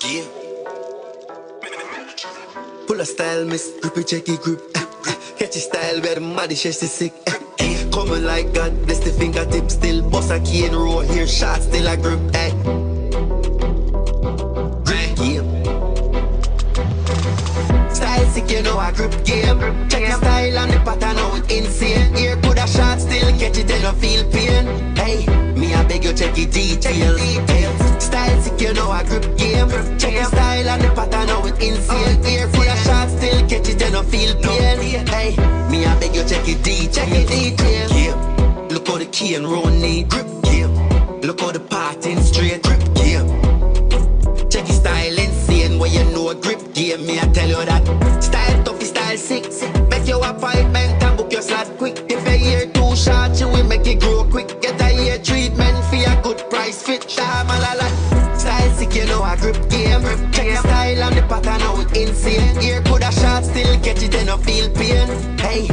Yeah. Full of style, miss. Grippy, checky, grip. Catchy style, where the muddy chest is sick. Coming like God, bless the fingertip still. Boss a key in row here, shot still a grip. Yeah. Style sick, you know I grip game. Check my style and the pattern, now it's insane. Here put a shot still, catch it and no feel pain. Hey, me I beg you check it details. Style sick, you know I grip game. Check my style and the pattern, now it's insane. Here put a shot still, catch it and no feel pain. Hey, me I beg you check it details. Yeah. Look how the key and roll need grip game. Look how the parting straight grip game. Check your style insane, where you know a grip game. Me I tell you that. Style tough, style sick. Make your appointment and book your slot quick. If a year too short, you will make it grow quick. Get a year treatment for a good price fit. Style sick, you know a grip game. Check your style and the pattern, now it's insane. Here could a shot still catch it and no feel pain. Hey.